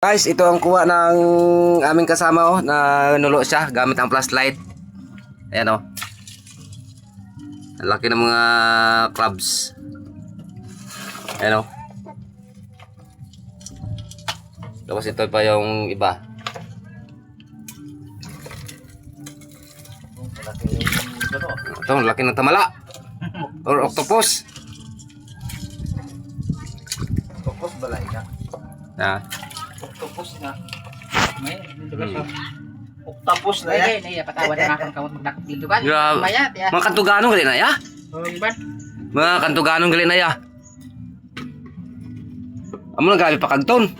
Guys, ito ang kuha ng aming kasama oh, na nulo siya gamit ang flashlight. Ayan oh. Ang laki ng mga crabs. Ayan oh. Tapos ito pa yung iba. Ito, ang laki ng tamala. Or octopus. Octopus balay ka. Ah. Octopus na. May dito ka sa octopus na yan. Ay, patawa na akong kamot magdakdilugan. Grabe. Mayat ya. Mga kantuganong gali na ya. Iban. Mga kantuganong gali na ya. Amo nang gabi pa kagton.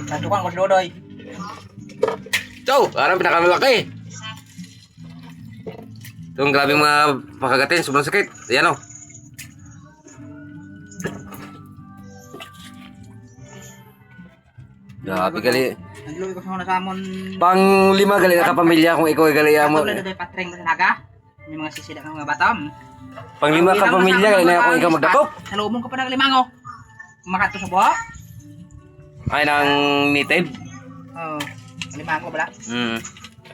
Tatukan ko dodoy. Chow, parang pinakamalaki. Itong grabe mga pakagatin, sobrang sakit. Ayan o. Grabe gali. Nagluwi ko sa mga nasamon. Pang 5 gali na kapamilya kung ikaw ay gali mo. Ito dodoy patreng sa naga. May mga sisida ng mga batam. Pang 5 kapamilya gali na kung ikaw magdakop. Salubong ko pa ng limango. Makato sa buha. Ay nang native. Oh, limango bala.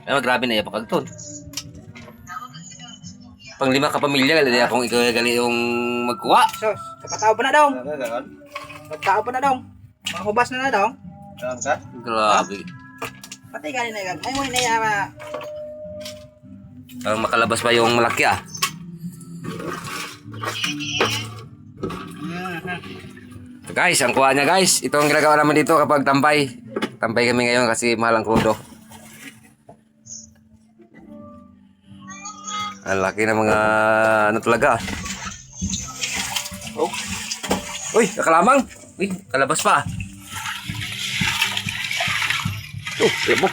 Ay grabe na yan pakagton. Pang 5 kapamilya gali na kung ikaw ay gali yung magkuha. Sos, kapataw pa na daw. Kapataw pa na daw. Mga hubas na daw. Grabe. Patay ka na yan. Ay mo na yan. Parang makalabas pa yung malaki ah. Guys, ang kuha niya guys. Ito ang ginagawa naman dito kapag tambay. Tambay kami ngayon kasi mahal ang kudo. Ang laki ng mga ano talaga. Oh. Uy, nakalamang. Uy, kalabas pa. Oh, mo.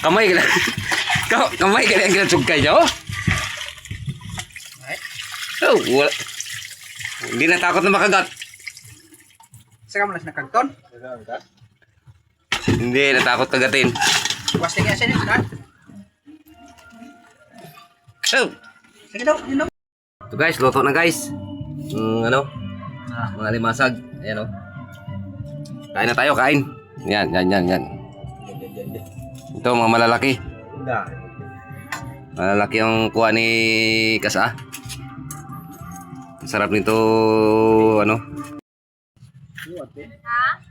Kamay ka kamay ka ang ginasugkay niya oh. Oh, wala. Hindi natakot na makagat. Saka mo na siya nakagton. Hindi natakot kagatin. Buwas tingin siya nito. Oh. Sige daw, yun daw. Ito guys, luto na guys. Ano? Mga limasag. Ayan o. Kain na tayo, kain. Yan. Ito mga malalaki. Malalaki ang kuha ni Kasa. Sarap nito, ano?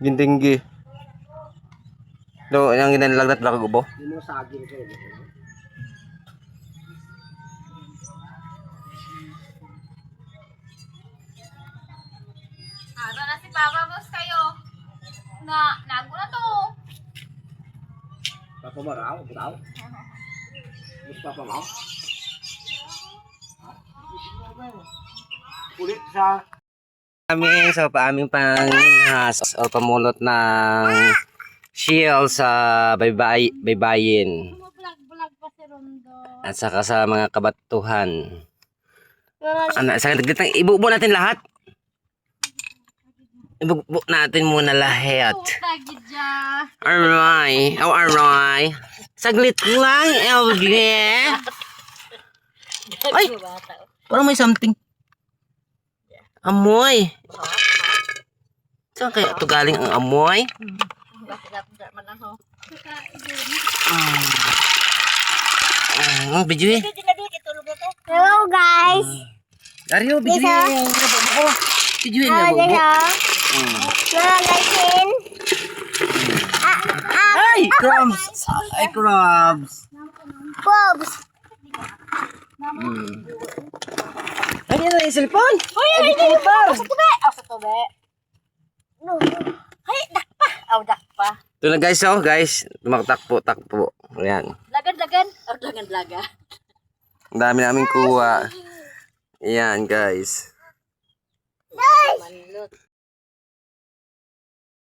Gintinggi. Do, yang ginanilagnat baka gubo. Ano na si Papa Boss kayo? Nago na to. Papa mo raw, bitaw. Papa mo. Ulit sa Kami sa paaming panginhas o pamulot ng shield sa baybayin Bulag pa si Rondo. at saka sa mga kabatuhan. Sa kitang ibubo natin lahat. Ibubo natin muna lahat. Tagidya. Aray. Oh, aray. Saglit lang, LG. Ay, parang may something. Amoy. Saan kaya ito galing ang amoy? Bidyo eh. Hello guys. Dario, bidyo eh. Bidyo eh. Nalalasin. Ay, crabs. Ay, crabs. Bobs. Ay, yan na yung cellphone. Ay, sa tube. Sa tube. No. Ay, dakpa. Dakpa. Ito na guys, oh guys. Tumaktakpo. Ayan. Lagan. Lagan. Ang dami namin kuha. Ayan guys.